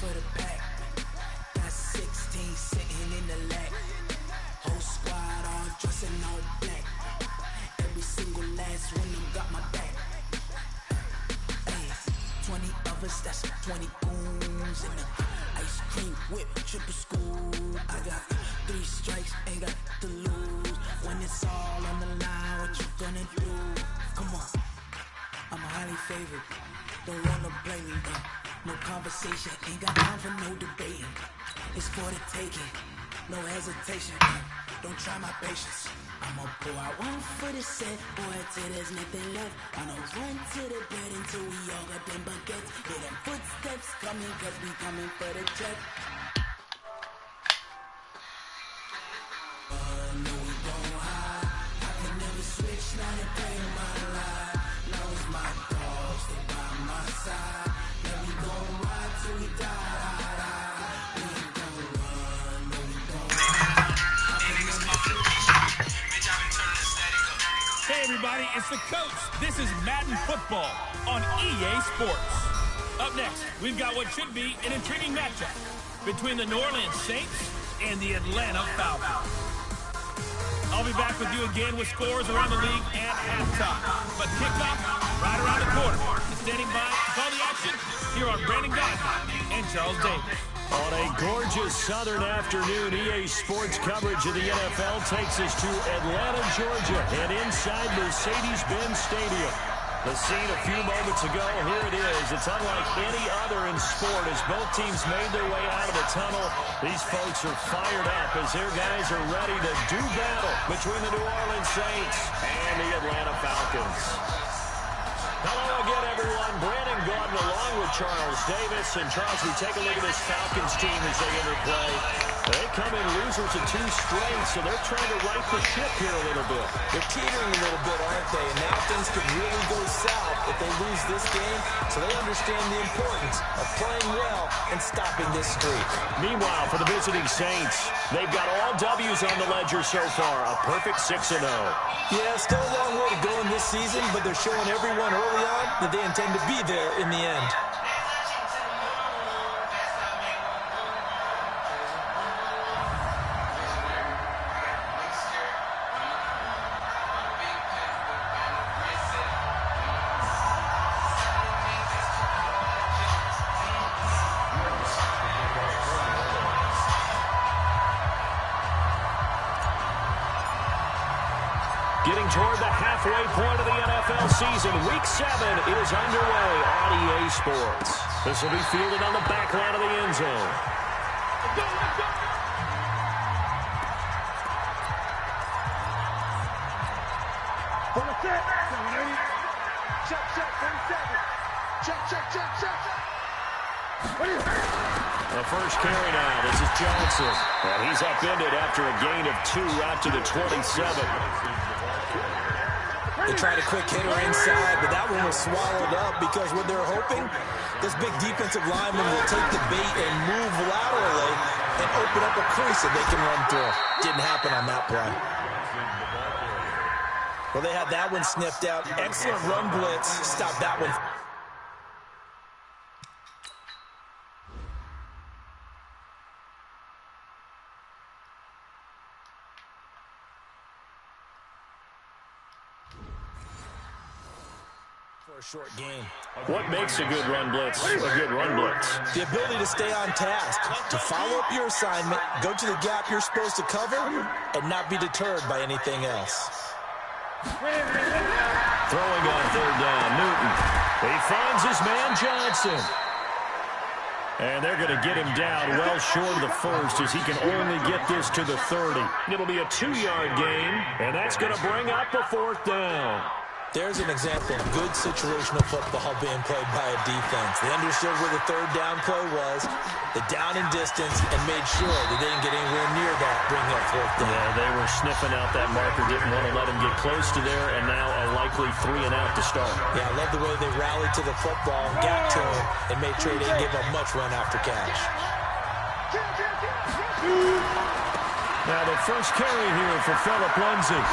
for the pack. Got 16 sitting in the lap. Whole squad all dressing all black. Every single last one of them got my back. Hey, 20 of us, that's 20 goons in the ice cream whip, triple scoop. I got 3 strikes, ain't got to lose. When it's all on the line, what you gonna do? Come on, I'm highly favored. Don't wanna blame me, no conversation, ain't got time for no debating. It's for the taking, no hesitation. Don't try my patience. I'ma pour out one for the set, boy, till there's nothing left. I don't run to the bed until we all got them baguettes. Hear them footsteps coming, cause we coming for the check. No, we don't hide. I can never switch, now they play my life. Now it's my dogs, they by my side. Now we gon' ride till we die. We ain't gon' run, no, we don't hide. Hey everybody, it's the coach. This is Madden Football on EA Sports. Up next, we've got what should be an intriguing matchup between the New Orleans Saints and the Atlanta Falcons. I'll be back with you again with scores around the league at halftime. But kickoff right around the corner. And standing by to call the action here on Brandon Gaudin and Charles Davis. On a gorgeous southern afternoon, EA Sports coverage of the NFL takes us to Atlanta, Georgia, and inside Mercedes-Benz Stadium. The scene a few moments ago, here it is. It's unlike any other in sport as both teams made their way out of the tunnel. These folks are fired up as their guys are ready to do battle between the New Orleans Saints and the Atlanta Falcons. Hello again, everyone. Brandon Gaudin along with Charles Davis. And Charles, we take a look at this Falcons team as they enter play. They come in losers of 2 straight, so they're trying to right the ship here a little bit. They're teetering a little bit, aren't they? And now things could really go south if they lose this game. So they understand the importance of playing well and stopping this streak. Meanwhile, for the visiting Saints, they've got all W's on the ledger so far. A perfect 6-0. Yeah, still a long way to go in this season, but they're showing everyone early on that they intend to be there in the end. Getting toward the halfway point of the NFL season, Week 7 is underway on EA Sports. This will be fielded on the back line of the end zone. The first carry now, this is Johnson. And he's upended after a gain of 2 out to the 27. They tried a quick hitter inside, but that one was swallowed up because what they're hoping, this big defensive lineman will take the bait and move laterally and open up a crease that they can run through. Didn't happen on that play. Well, they had that one sniffed out. Excellent run blitz. Stop that one. For a short game. What makes a good run blitz a good run blitz? The ability to stay on task, to follow up your assignment, go to the gap you're supposed to cover, and not be deterred by anything else. Throwing on 3rd down, Newton. He finds his man Johnson. And they're going to get him down well short of the first as he can only get this to the 30. It'll be a 2-yard gain, and that's going to bring up the 4th down. There's an example of good situational football being played by a defense. They understood where the 3rd down play was, the down and distance, and made sure they didn't get anywhere near that, bringing up 4th down. Yeah, they were sniffing out that marker, didn't want to let him get close to there, and now a likely 3 and out to start. Yeah, I love the way they rallied to the football, got to him, and made sure they didn't give up much run after catch. Now the first carry here for Phillip Lindsay.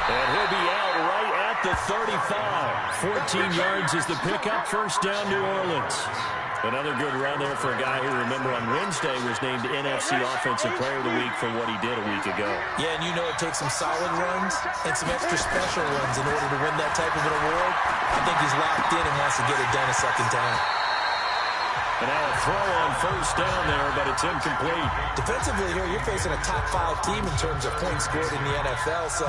And he'll be out right at the 35. 14 yards is the pickup. 1st down, New Orleans. Another good run there for a guy who, remember, on Wednesday was named NFC Offensive Player of the Week for what he did a week ago. Yeah, and you know it takes some solid runs and some extra special ones in order to win that type of an award. I think he's locked in and wants to get it done a second time. And now a throw on first down there, but it's incomplete. Defensively here, you're facing a top 5 team in terms of points scored in the NFL, so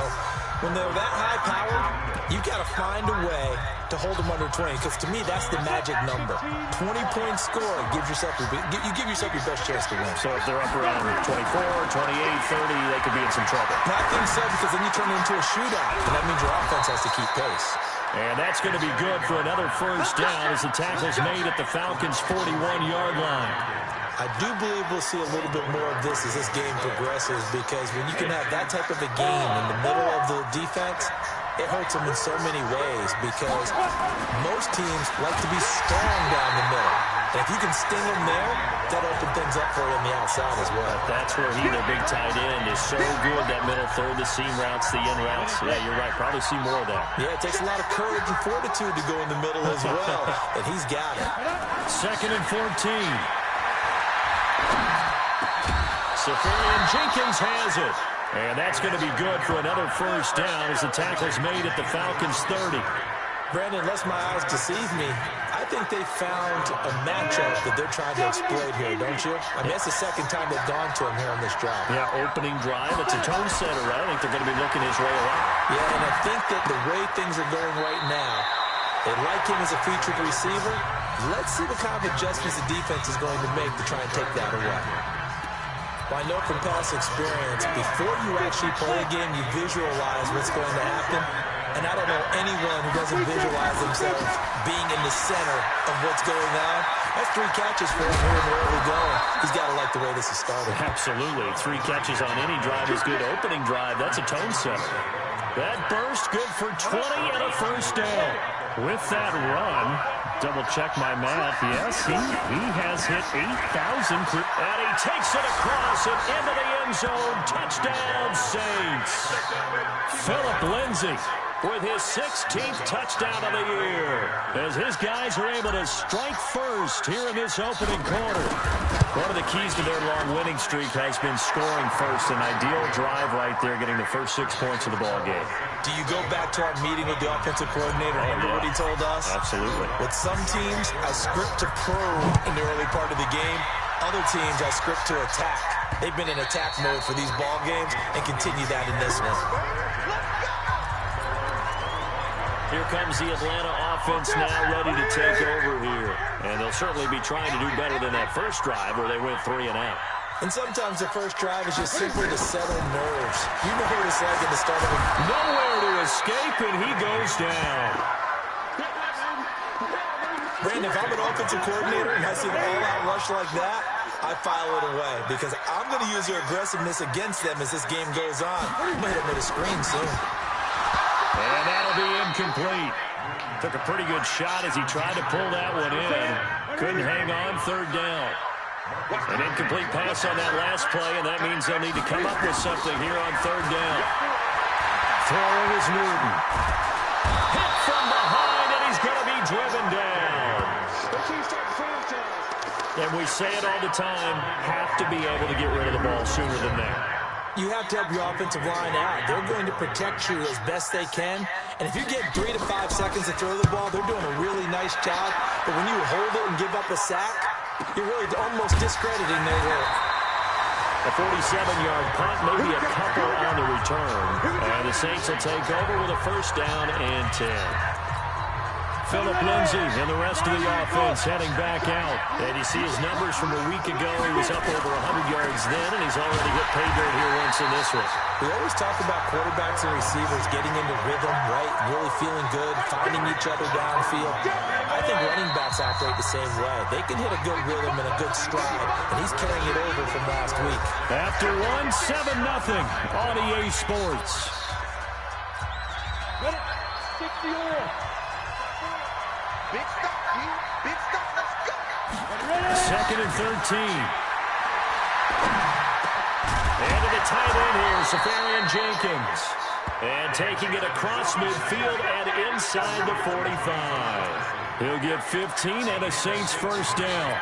when they're that high-powered, you've got to find a way to hold them under 20, because to me, that's the magic number. 20-point score gives yourself you give yourself your best chance to win. So if they're up around 24, 28, 30, they could be in some trouble. No, I think so, because then you turn it into a shootout, and that means your offense has to keep pace. And that's going to be good for another first down as the tackle's made at the Falcons' 41-yard line. I do believe we'll see a little bit more of this as this game progresses, because when you can have that type of a game in the middle of the defense, it hurts them in so many ways, because most teams like to be strong down the middle. And if you can sting them there, that opens things up for you on the outside as well. That's where their big tight end, is so good, that middle third, the seam routes, the in routes. Yeah, you're right. Probably see more of that. Yeah, it takes a lot of courage and fortitude to go in the middle as well, and he's got it. 2nd and 14. Safarian Jenkins has it. And that's going to be good for another first down as the tackle's made at the Falcons' 30. Brandon, unless my eyes deceive me, I think they found a matchup that they're trying to exploit here, don't you? I mean, that's the second time they've gone to him here on this drive. Yeah, opening drive. It's a tone setter, right? I think they're going to be looking his way around. Yeah, and I think that the way things are going right now, they like him as a featured receiver. Let's see what kind of adjustments the defense is going to make to try and take that away. Well, I know from past experience, before you actually play a game, you visualize what's going to happen. And I don't know anyone who doesn't visualize themselves being in the center of what's going on. That's 3 catches for him here in the early going. He's got to like the way this is started. Absolutely. 3 catches on any drive is good. Opening drive, that's a tone setter. That burst good for 20 and a first down. With that run, double check my math. Yes, he has hit 8,000. And he takes it across and into the end zone. Touchdown, Saints. Philip Lindsay with his 16th touchdown of the year, as his guys are able to strike first here in this opening quarter. One of the keys to their long winning streak has been scoring first. An ideal drive right there, getting the first 6 points of the ball game. Do you go back to our meeting with the offensive coordinator? Remember what he told us? Absolutely. With some teams, I script to probe in the early part of the game. Other teams, I script to attack. They've been in attack mode for these ball games and continue that in this one. Here comes the Atlanta offense now ready to take over here. And they'll certainly be trying to do better than that first drive where they went 3 and out. And sometimes the first drive is just simply to settle nerves. You know what it's like at the start of a... Nowhere to escape, and he goes down. Brandon, if I'm an offensive coordinator and I see an all-out rush like that, I file it away because I'm going to use their aggressiveness against them as this game goes on. I'm going to hit them with a screen soon. And that'll be incomplete. Took a pretty good shot as he tried to pull that one in. Couldn't hang on, 3rd down. An incomplete pass on that last play, and that means they'll need to come up with something here on 3rd down. Throwing is Newton. Hit from behind, and he's going to be driven down. And we say it all the time, have to be able to get rid of the ball sooner than that. You have to help your offensive line out. They're going to protect you as best they can. And if you get 3 to 5 seconds to throw the ball, they're doing a really nice job. But when you hold it and give up a sack, you're really almost discrediting their work. A 47-yard punt, maybe a couple on the return. And the Saints will take over with a first down and 10. Philip Lindsay and the rest of the offense heading back out. And you see his numbers from a week ago. He was up over 100 yards then, and he's already hit pay dirt here once in this one. We always talk about quarterbacks and receivers getting into rhythm, right? Really feeling good, finding each other downfield. I think running backs operate the same way. They can hit a good rhythm and a good stride, and he's carrying it over from last week. After one, 7-0 on EA Sports. 2nd and 13. And to the tight end here, Safarian Jenkins. And taking it across midfield and inside the 45. He'll get 15 and a Saints first down.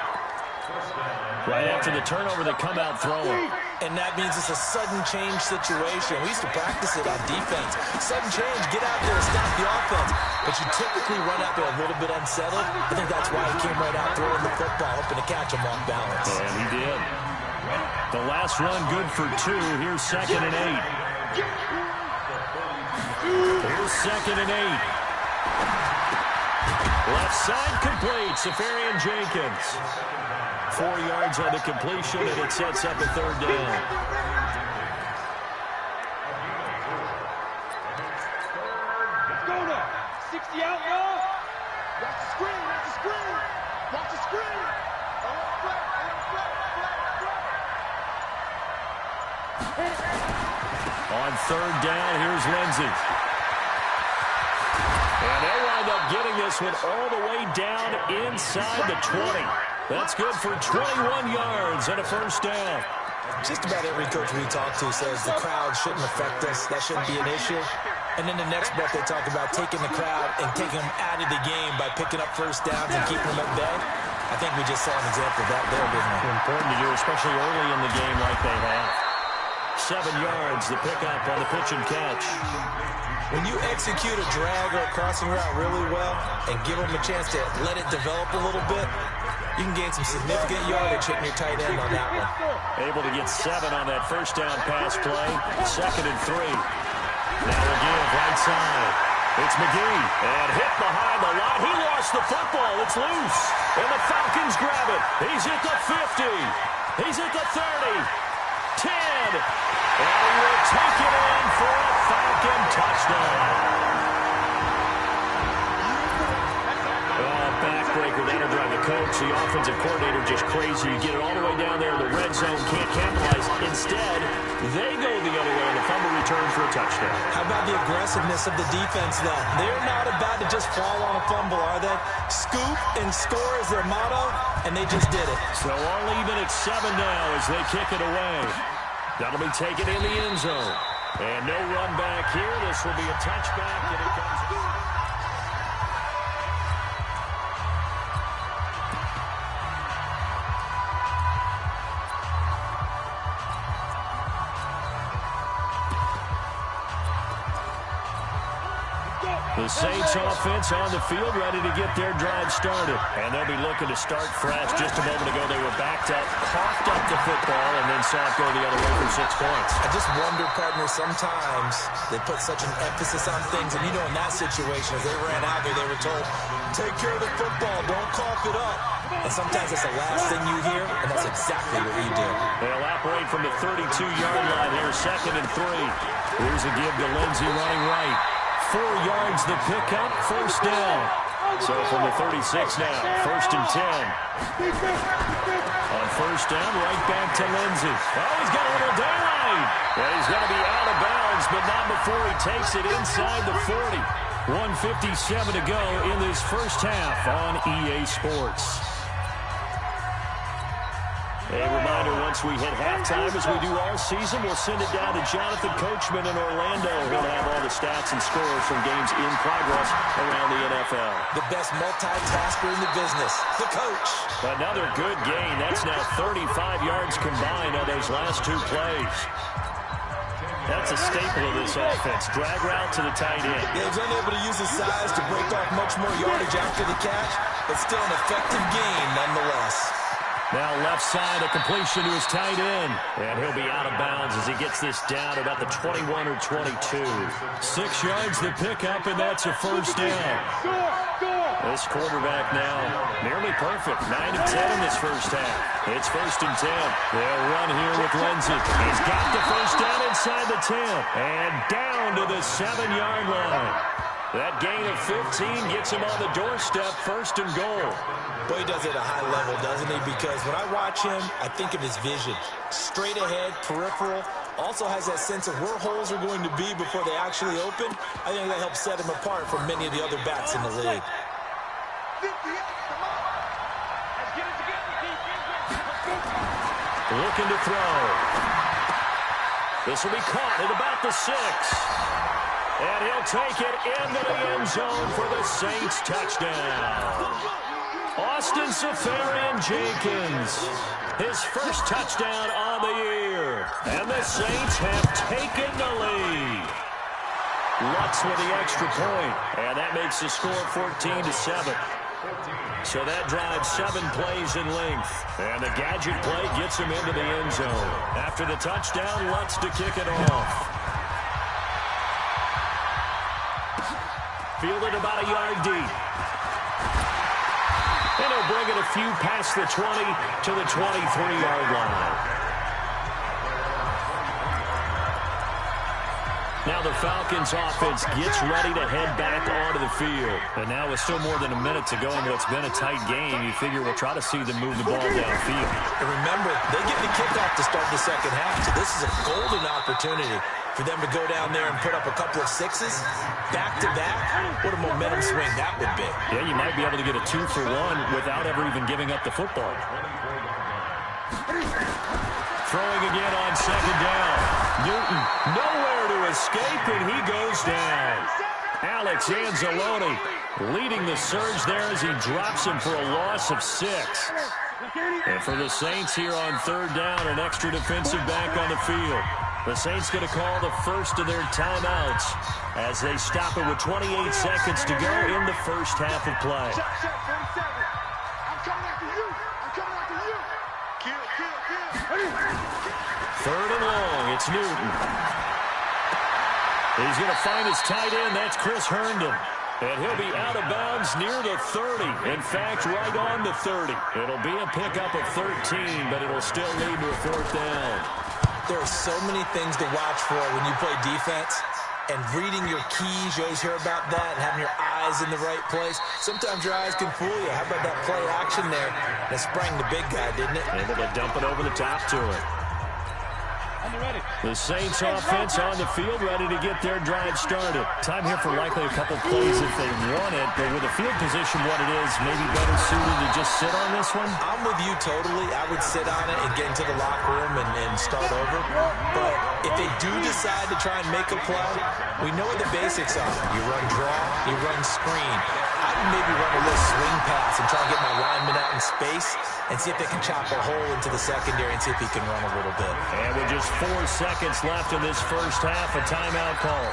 Right after the turnover, they come out throwing. And that means it's a sudden change situation. We used to practice it on defense. Sudden change, get out there and stop the offense. But you typically run out there a little bit unsettled. I think that's why he came right out throwing the football, hoping to catch him off balance. And he did. The last run good for 2. Here's 2nd and 8. Here's 2nd and 8. Left side complete. Safarian Jenkins. 4 yards on the completion, and it sets up a 3rd down. Let's go now. 60 out now. Watch the screen. Watch the screen. Watch the screen. On 3rd down, here's Lindsey. And they'll wind up getting this one all the way down inside the 20. That's good for 21 yards and a first down. Just about every coach we talk to says the crowd shouldn't affect us. That shouldn't be an issue. And then the next breath they talk about taking the crowd and taking them out of the game by picking up first downs and keeping them at bay. I think we just saw an example of that there, didn't we? Important to do, especially early in the game like they have. 7 yards, the pickup on the pitch and catch. When you execute a drag or a crossing route really well and give them a chance to let it develop a little bit, you can gain some significant yardage hitting your tight end on that one. Able to get 7 on that first down pass play. 2nd and 3. Now again, right side. It's McGee. And hit behind the line. He lost the football. It's loose. And the Falcons grab it. He's at the 50. He's at the 30. 10. And he will take it in for a Falcon touchdown. Backbreaker, that'll drive the coach, the offensive coordinator, just crazy. You get it all the way down there in the red zone, can't capitalize. Instead, they go the other way on the fumble return for a touchdown. How about the aggressiveness of the defense, though? They're not about to just fall on a fumble, are they? Scoop and score is their motto, and they just did it. So all even at 7 now as they kick it away. That'll be taken in the end zone. And no run back here. This will be a touchback, and it comes... The Saints offense on the field, ready to get their drive started. And they'll be looking to start fresh. Just a moment ago, they were backed up, coughed up the football, and then saw it go the other way for 6 points. I just wonder, partner, sometimes they put such an emphasis on things. And, you know, in that situation, as they ran out there, they were told, take care of the football, don't cough it up. And sometimes that's the last thing you hear, and that's exactly what you did. They'll operate from the 32-yard line here, 2nd and 3. Here's a give to Lindsey running right. 4 yards the pickup, first down. So from the 36 now, 1st and 10. On first down, right back to Lindsey. Oh, he's got a little daylight. Well, he's going to be out of bounds, but not before he takes it inside the 40. 1:57 to go in this first half on EA Sports. A reminder, once we hit halftime, as we do all season, we'll send it down to Jonathan Coachman in Orlando. He'll have all the stats and scores from games in progress around the NFL. The best multitasker in the business, the coach. Another good gain. That's now 35 yards combined on those last 2 plays. That's a staple of this offense. Drag route to the tight end. Yeah, he's unable to use his size to break off much more yardage after the catch, but still an effective gain nonetheless. Now left side, a completion to his tight end. And he'll be out of bounds as he gets this down about the 21 or 22. 6 yards the pickup, and that's a first down. This quarterback now nearly perfect. 9 of 10 in this first half. It's 1st and 10. They'll run here with Lindsey. He's got the first down inside the 10. And down to the 7-yard line. That gain of 15 gets him on the doorstep, 1st and goal. Boy, he does it at a high level, doesn't he? Because when I watch him, I think of his vision. Straight ahead, peripheral. Also has that sense of where holes are going to be before they actually open. I think that helps set him apart from many of the other backs in the league. Looking to throw. This will be caught at about the 6. And he'll take it into the end zone for the Saints touchdown. Austin Seferian-Jenkins, his first touchdown on the year. And the Saints have taken the lead. Lutz with the extra point, and that makes the score 14-7. So that drives 7 plays in length. And the gadget play gets him into the end zone. After the touchdown, Lutz to kick it off. Fielded about a yard deep. And he'll bring it a few past the 20 to the 23-yard line. Now the Falcons offense gets ready to head back onto the field. And now with still more than a minute to go in what's been a tight game, you figure we'll try to see them move the ball downfield. And remember, they get the kickoff to start the second half, so this is a golden opportunity for them to go down there and put up a couple of sixes back-to-back. What a momentum swing that would be. Yeah, you might be able to get a 2-for-1 without ever even giving up the football. Throwing again on second down. Newton nowhere to escape, and he goes down. Alex Anzalone leading the surge there as he drops him for a loss of 6. And for the Saints here on third down, an extra defensive back on the field. The Saints going to call the first of their timeouts as they stop it with 28 seconds to go in the first half of play. I'm coming after you. I'm coming after you. Kill. Third and long, it's Newton. He's going to find his tight end, that's Chris Herndon. And he'll be out of bounds near the 30. In fact, right on the 30. It'll be a pickup of 13, but it'll still lead to a fourth down. There are so many things to watch for when you play defense. And reading your keys, you always hear about that, and having your eyes in the right place. Sometimes your eyes can fool you. How about that play action there? That sprang the big guy, didn't it? Able to dump it over the top to him. The Saints offense on the field, ready to get their drive started. Time here for likely a couple plays if they want it, but with the field position what it is, maybe better suited to just sit on this one? I'm with you totally. I would sit on it and get into the locker room and start over. But if they do decide to try and make a play, we know what the basics are. You run draw, you run screen. I would maybe run a little swing pass and try to get my lineman out in space and see if they can chop a hole into the secondary and see if he can run a little bit. And with just 4 seconds left in this first half, a timeout call.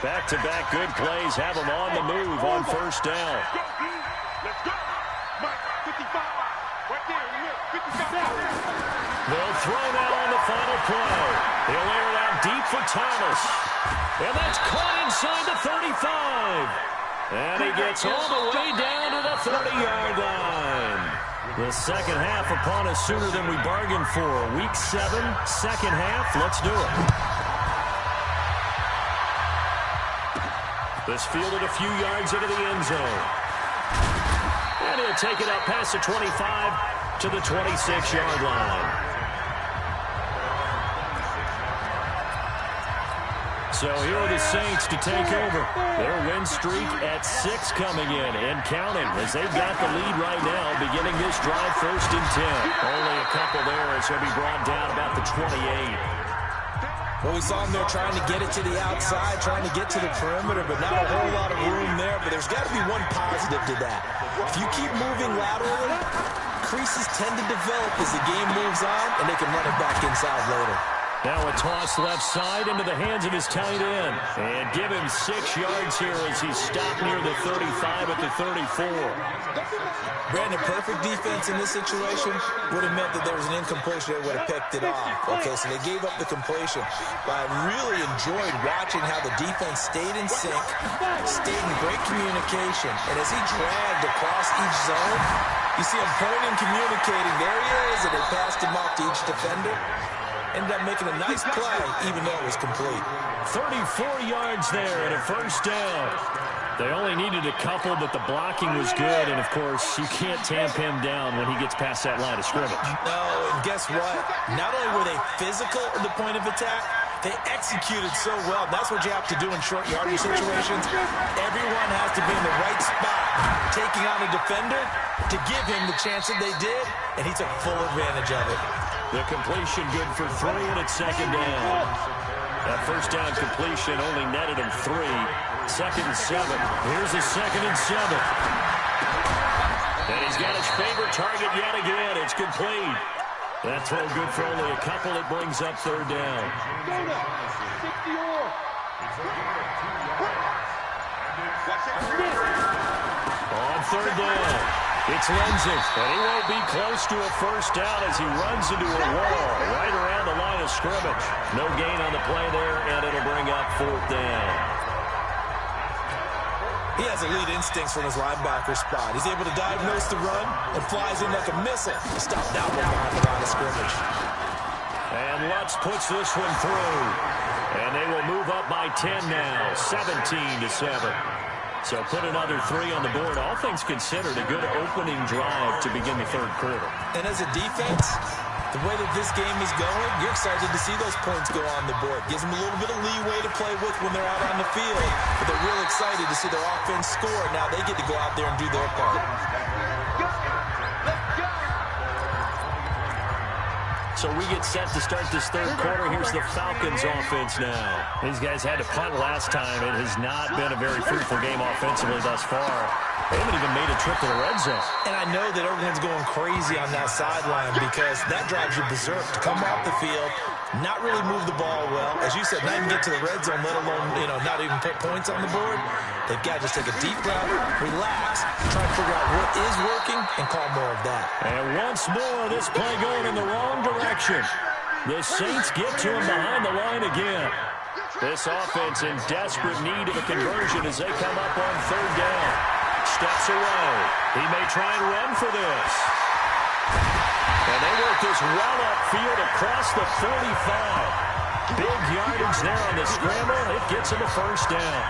Back-to-back good plays have them on the move on first down. Let's go. Mike, 55. Right there. Look, 55. They'll throw now on the final play. He'll air it out deep for Thomas. And that's caught inside the 35. And he gets all the way down to the 30-yard line. The second half upon us sooner than we bargained for. Week 7, second half. Let's do it. This fielded a few yards into the end zone. And he'll take it up past the 25 to the 26-yard line. So here are the Saints to take over. Their win streak at 6 coming in and counting as they've got the lead right now, beginning this drive 1st and 10. Only a couple there as he'll be brought down about the 28. Well, we saw him there trying to get it to the outside, trying to get to the perimeter, but not a whole lot of room there. But there's got to be one positive to that. If you keep moving laterally, creases tend to develop as the game moves on, and they can run it back inside later. Now a toss left side into the hands of his tight end. And give him 6 yards here as he's stopped near the 35 at the 34. Brandon, perfect defense in this situation would have meant that there was an incompletion that would have picked it off. Okay, so they gave up the completion. But I really enjoyed watching how the defense stayed in sync, stayed in great communication. And as he dragged across each zone, you see him pointing, communicating. There he is, and they passed him off to each defender. Ended up making a nice play, even though it was complete. 34 yards there and a first down. They only needed a couple, but the blocking was good. And, of course, you can't tamp him down when he gets past that line of scrimmage. No, and guess what? Not only were they physical at the point of attack, they executed so well. That's what you have to do in short yardage situations. Everyone has to be in the right spot, taking on a defender to give him the chance that they did, and he took full advantage of it. The completion good for 3, and it's second down. That first down completion only netted him 3. 2nd and 7. Here's a 2nd and 7. And he's got his favorite target yet again. It's complete. That throw good for only a couple. It brings up 3rd down. On 3rd down, it's Lindsey. And he won't be close to a first down as he runs into a wall right around the line of scrimmage. No gain on the play there, and it'll bring up 4th down. He has elite instincts from his linebacker spot. He's able to diagnose the run and flies in like a missile to stop that one behind the line of scrimmage. And Lutz puts this one through. And they will move up by 10 now, 17-7. So put another 3 on the board. All things considered, a good opening drive to begin the 3rd quarter. And as a defense, the way that this game is going, you're excited to see those points go on the board. Gives them a little bit of leeway to play with when they're out on the field. But they're real excited to see their offense score. Now they get to go out there and do their part. So we get set to start this 3rd quarter. Here's the Falcons offense now. These guys had to punt last time. It has not been a very fruitful game offensively thus far. They haven't even made a trip to the red zone. And I know that everyone's going crazy on that sideline because that drives you berserk to come off the field, not really move the ball well. As you said, not even get to the red zone, let alone, not even put points on the board. They've got to just take a deep breath, relax, try to figure out what is working, and call more of that. And once more, this play going in the wrong direction. The Saints get to him behind the line again. This offense in desperate need of a conversion as they come up on 3rd down. Steps away. He may try and run for this. And they work this well upfield across the 45. Big yardage there on the scramble. It gets him a first down.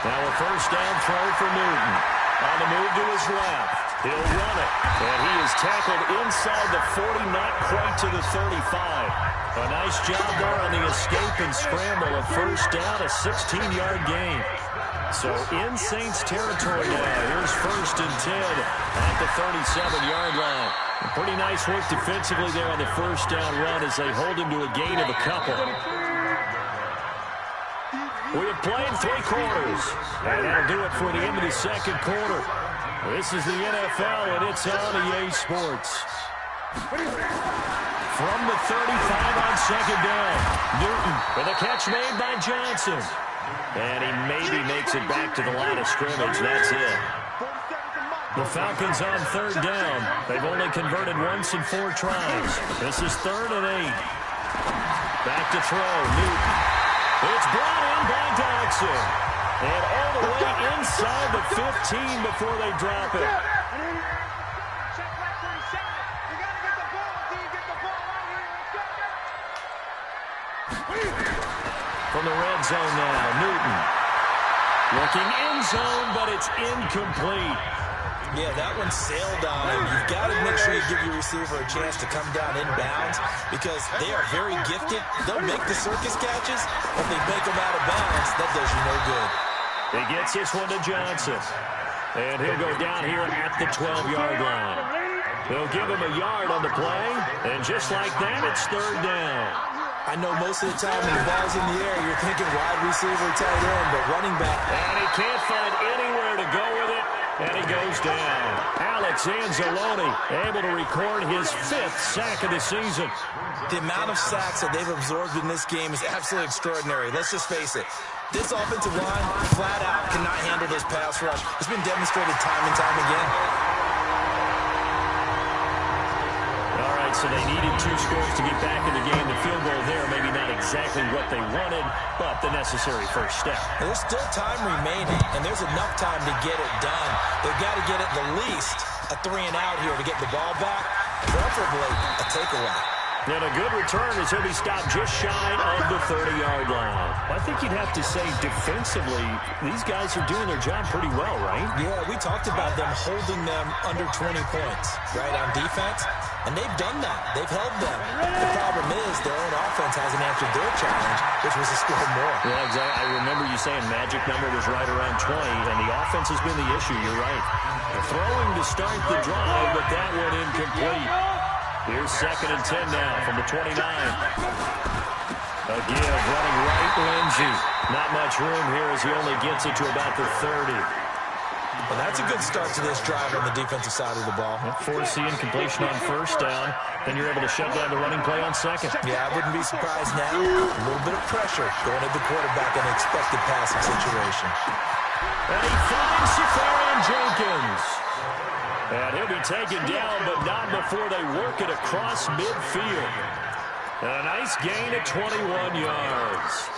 Now a first down throw for Newton. On the move to his left. He'll run it. And he is tackled inside the 40, not quite to the 35. A nice job there on the escape and scramble. A first down, a 16-yard gain. So in Saints territory now. Here's 1st and 10 at the 37-yard line. Pretty nice work defensively there on the first down run as they hold him to a gain of a couple. We have played 3 quarters, and that'll do it for the end of the 2nd quarter. This is the NFL, and it's on EA Sports. From the 35 on 2nd down, Newton with a catch made by Johnson. And he maybe makes it back to the line of scrimmage. That's it. The Falcons on 3rd down. They've only converted once in 4 tries. This is 3rd and 8. Back to throw, Newton. It's brought in by Dodson. And all the way inside the 15 before they drop it. From the red zone now, Newton. Looking in zone, but it's incomplete. Yeah, that one sailed on him. You've got to make sure you give your receiver a chance to come down inbounds because they are very gifted. They'll make the circus catches, but if they make them out of bounds, that does you no good. He gets this one to Johnson. And he'll go down here at the 12-yard line. They'll give him a yard on the play, and just like that, it's 3rd down. I know most of the time when the ball's in the air, you're thinking wide receiver, tight end, but running back. And he can't find anywhere to go with it. And he goes down. Alex Anzalone able to record his 5th sack of the season. The amount of sacks that they've absorbed in this game is absolutely extraordinary. Let's just face it. This offensive line, flat out, cannot handle this pass rush. It's been demonstrated time and time again. All right, so they needed 2 scores to get back in the game. The field goal there, maybe not exactly what they wanted, but the necessary first step. And there's still time remaining, and there's enough time to get it done. They've got to get at the least a 3 and out here to get the ball back, preferably a takeaway. And a good return as he'll be stopped just shy of the 30-yard line. I think you'd have to say defensively, these guys are doing their job pretty well, right? Yeah, we talked about them holding them under 20 points, right, on defense. And they've done that. They've held them. The problem is their own offense hasn't answered their challenge, which was to score more. Yeah, exactly. I remember you saying magic number was right around 20, and the offense has been the issue. You're right. Throwing to start the drive, but that one incomplete. Here's 2nd and 10 now from the 29. A give running right, Lindsey. Not much room here as he only gets it to about the 30. Well, that's a good start to this drive on the defensive side of the ball. Forcing completion on 1st down. Then you're able to shut down the running play on 2nd. Yeah, I wouldn't be surprised now. A little bit of pressure going at the quarterback in an expected passing situation. And he finds Safarian Jenkins. And he'll be taken down, but not before they work it across midfield. And a nice gain of 21 yards.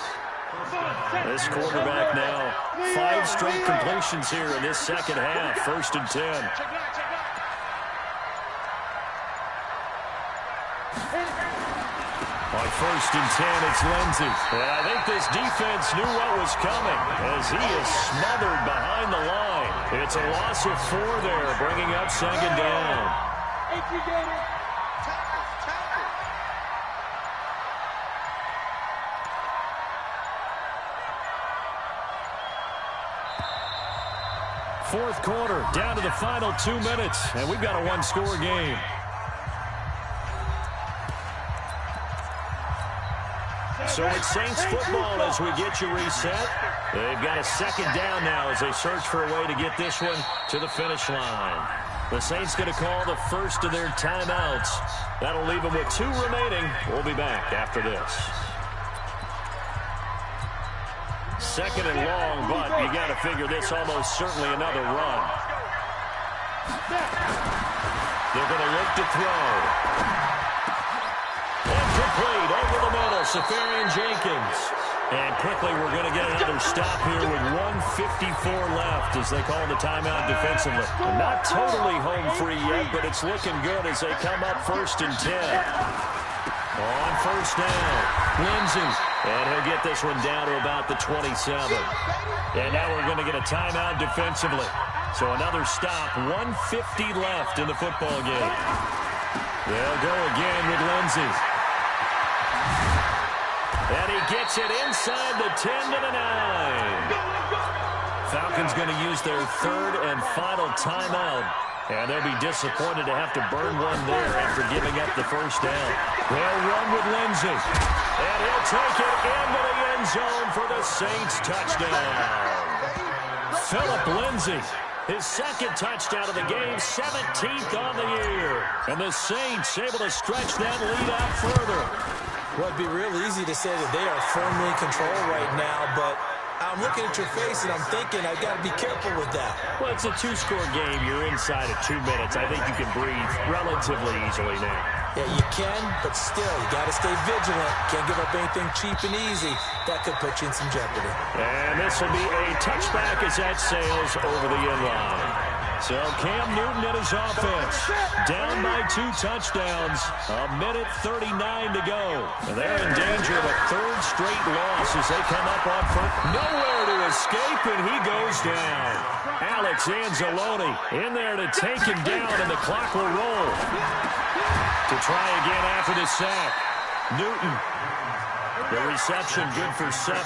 This quarterback now, 5 straight completions here in this second half. 1st and 10. On 1st and 10, it's Lindsey. And I think this defense knew what was coming as he is smothered behind the line. It's a loss of 4 there, bringing up 2nd down. Fourth quarter, down to the final 2 minutes, and we've got a 1-score game. So it's Saints football as we get you reset. They've got a 2nd down now as they search for a way to get this one to the finish line. The Saints going to call the first of their timeouts. That'll leave them with 2 remaining. We'll be back after this. 2nd and long, but you got to figure this almost certainly another run. They're going to look to throw. Incomplete over the middle, Safarian Jenkins. And quickly we're going to get another stop here with 1:54 left as they call the timeout defensively. Not totally home free yet, but it's looking good as they come up 1st and 10. On 1st down, Lindsey. And he'll get this one down to about the 27. And now we're going to get a timeout defensively. So another stop, 1:50 left in the football game. They'll go again with Lindsey. And he gets it inside the 10 to the 9. Falcons going to use their 3rd and final timeout. And they'll be disappointed to have to burn one there after giving up the 1st down. They'll run with Lindsey. And he'll take it into the end zone for the Saints touchdown. Philip Lindsey, his 2nd touchdown of the game, 17th on the year. And the Saints able to stretch that lead out further. Well, it'd be real easy to say that they are firmly in control right now, but I'm looking at your face and I'm thinking I've got to be careful with that. Well, it's a 2-score game. You're inside of 2 minutes. I think you can breathe relatively easily now. Yeah, you can, but still, you got to stay vigilant. Can't give up anything cheap and easy. That could put you in some jeopardy. And this will be a touchback as that sails over the end line. So Cam Newton and his offense down by 2 touchdowns. 1:39 to go. And they're in danger of a 3rd straight loss as they come up on first. Nowhere to escape, and he goes down. Alex Anzalone in there to take him down, and the clock will roll. To try again after the sack. Newton. The reception good for 7.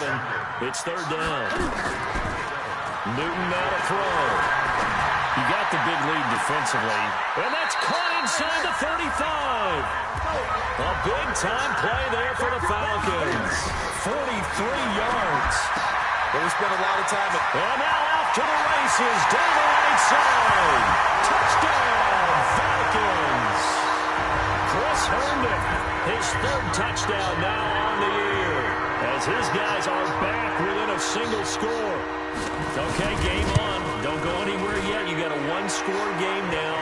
It's 3rd down. Newton now to throw. You got the big lead defensively. And that's caught inside the 35. A big-time play there for the Falcons. 43 yards. Well, we spent a lot of time. And now off to the races down the right side. Touchdown, Falcons. Chris Herndon, his 3rd touchdown now on the year. As his guys are back within a single score. Okay, game on. Don't go anywhere yet. You got a 1-score game now.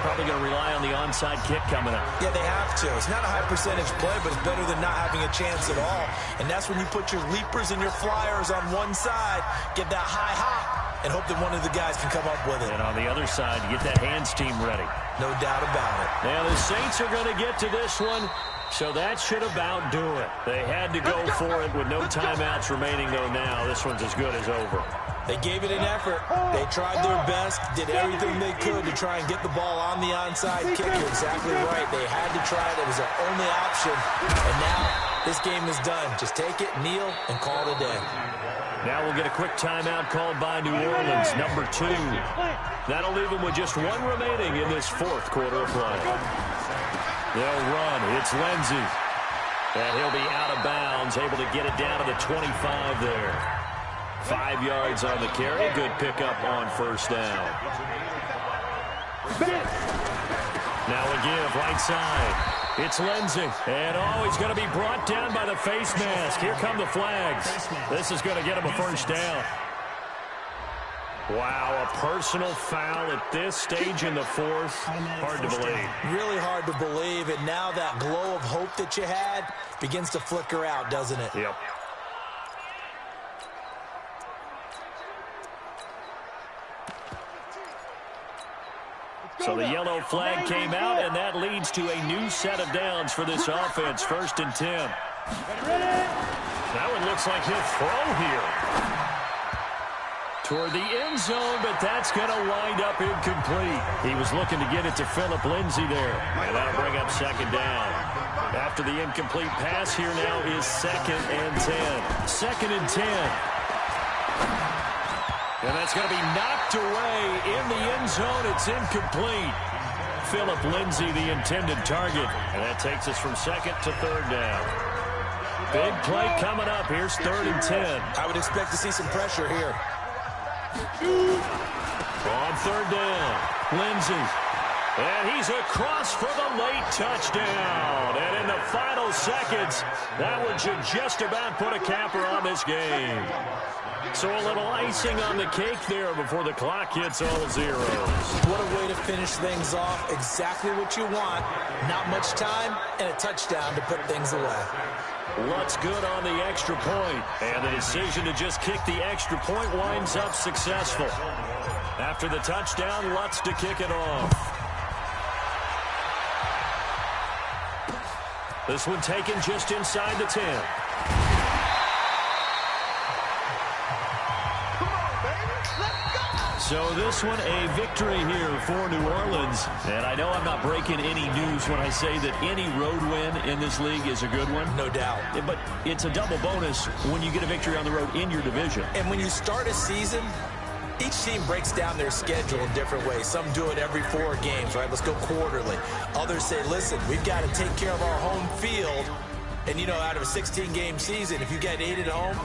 Probably going to rely on the onside kick coming up. Yeah, they have to. It's not a high-percentage play, but it's better than not having a chance at all. And that's when you put your leapers and your flyers on one side, get that high hop, and hope that one of the guys can come up with it. And on the other side, get that hands team ready. No doubt about it. Now the Saints are going to get to this one, so that should about do it. They had to go for it with no timeouts remaining, though now this one's as good as over. They gave it an effort. They tried their best, did everything they could to try and get the ball on the onside kick. You're exactly right. They had to try it. It was their only option. And now this game is done. Just take it, kneel, and call it a day. Now we'll get a quick timeout called by New Orleans, number 2. That'll leave them with just one remaining in this fourth quarter of play. They'll run. It's Lindsey. And he'll be out of bounds, able to get it down to the 25 there. 5 yards on the carry. Good pickup on first down. Now a give right side. It's Lindsey. And, he's going to be brought down by the face mask. Here come the flags. This is going to get him a first down. Wow, a personal foul at this stage in the fourth. Hard to believe. Really hard to believe. And now that glow of hope that you had begins to flicker out, doesn't it? Yep. So the yellow flag came out, and that leads to a new set of downs for this offense. 1st and 10. That one looks like he'll throw here. Toward the end zone, but that's going to wind up incomplete. He was looking to get it to Phillip Lindsay there. And that'll bring up 2nd down. After the incomplete pass, here now is 2nd and 10. 2nd and 10. And that's going to be knocked away in the end zone. It's incomplete. Phillip Lindsay, the intended target. And that takes us from 2nd to 3rd down. Big play coming up. Here's 3rd and 10. I would expect to see some pressure here. On 3rd down, Lindsey. And he's across for the late touchdown. And in the final seconds, that one should just about put a capper on this game. So a little icing on the cake there before the clock hits all zeros. What a way to finish things off. Exactly what you want. Not much time and a touchdown to put things away. Lutz good on the extra point. And the decision to just kick the extra point winds up successful. After the touchdown, Lutz to kick it off. This one taken just inside the 10. So this one a victory here for New Orleans. And I know I'm not breaking any news when I say that any road win in this league is a good one. No doubt. But it's a double bonus when you get a victory on the road in your division. And when you start a season, each team breaks down their schedule in different ways. Some do it every 4 games, right? Let's go quarterly. Others say, listen, we've got to take care of our home field. And, out of a 16-game season, if you get 8 at home,